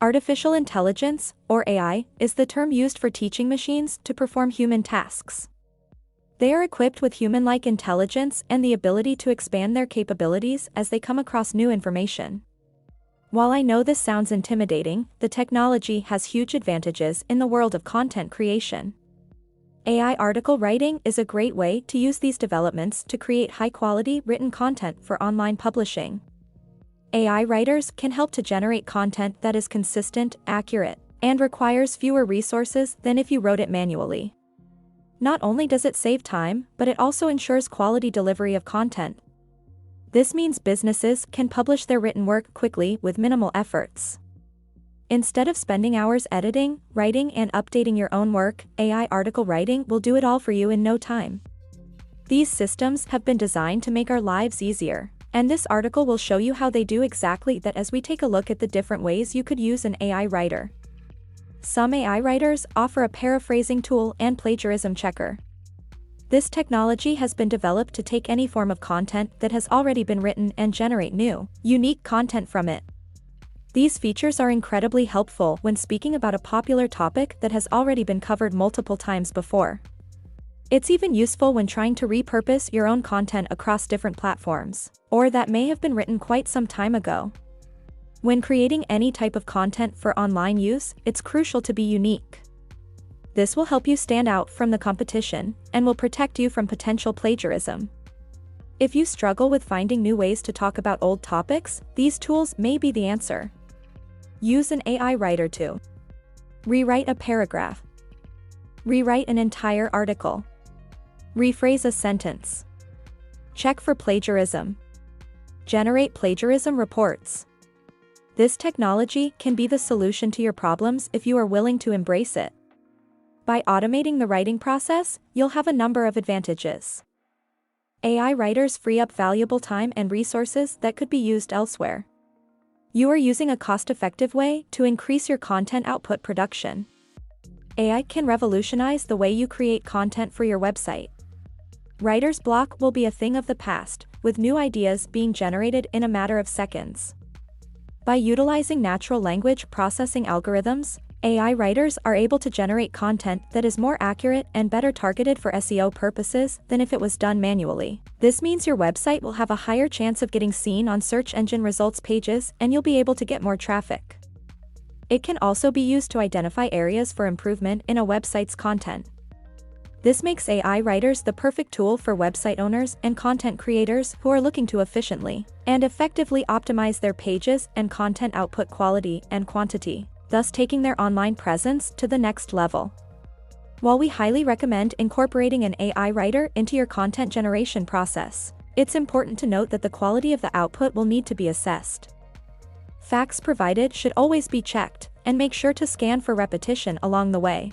Artificial intelligence, or AI, is the term used for teaching machines to perform human tasks. They are equipped with human-like intelligence and the ability to expand their capabilities as they come across new information. While I know this sounds intimidating, the technology has huge advantages in the world of content creation. AI article writing is a great way to use these developments to create high-quality written content for online publishing. AI writers can help to generate content that is consistent, accurate, and requires fewer resources than if you wrote it manually. Not only does it save time, but it also ensures quality delivery of content. This means businesses can publish their written work quickly with minimal efforts. Instead of spending hours editing, writing, and updating your own work, AI article writing will do it all for you in no time. These systems have been designed to make our lives easier, and this article will show you how they do exactly that as we take a look at the different ways you could use an AI writer. Some AI writers offer a paraphrasing tool and plagiarism checker. This technology has been developed to take any form of content that has already been written and generate new, unique content from it. These features are incredibly helpful when speaking about a popular topic that has already been covered multiple times before. It's even useful when trying to repurpose your own content across different platforms, or that may have been written quite some time ago. When creating any type of content for online use, it's crucial to be unique. This will help you stand out from the competition, and will protect you from potential plagiarism. If you struggle with finding new ways to talk about old topics, these tools may be the answer. Use an AI writer to rewrite a paragraph, rewrite an entire article, rephrase a sentence, check for plagiarism, generate plagiarism reports. This technology can be the solution to your problems if you are willing to embrace it. By automating the writing process, you'll have a number of advantages. AI writers free up valuable time and resources that could be used elsewhere. You are using a cost-effective way to increase your content output production. AI can revolutionize the way you create content for your website. Writer's block will be a thing of the past, with new ideas being generated in a matter of seconds. By utilizing natural language processing algorithms, AI writers are able to generate content that is more accurate and better targeted for SEO purposes than if it was done manually. This means your website will have a higher chance of getting seen on search engine results pages, and you'll be able to get more traffic. It can also be used to identify areas for improvement in a website's content. This makes AI writers the perfect tool for website owners and content creators who are looking to efficiently and effectively optimize their pages and content output quality and quantity, thus taking their online presence to the next level. While we highly recommend incorporating an AI writer into your content generation process, it's important to note that the quality of the output will need to be assessed. Facts provided should always be checked, and make sure to scan for repetition along the way.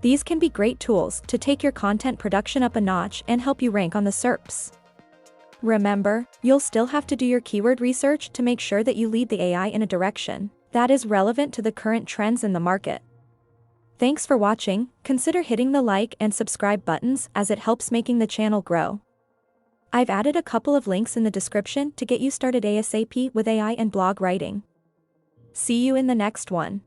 These can be great tools to take your content production up a notch and help you rank on the SERPs. Remember, you'll still have to do your keyword research to make sure that you lead the AI in a direction that is relevant to the current trends in the market. Thanks for watching. Consider hitting the like and subscribe buttons as it helps making the channel grow. I've added a couple of links in the description to get you started ASAP with AI and blog writing. See you in the next one.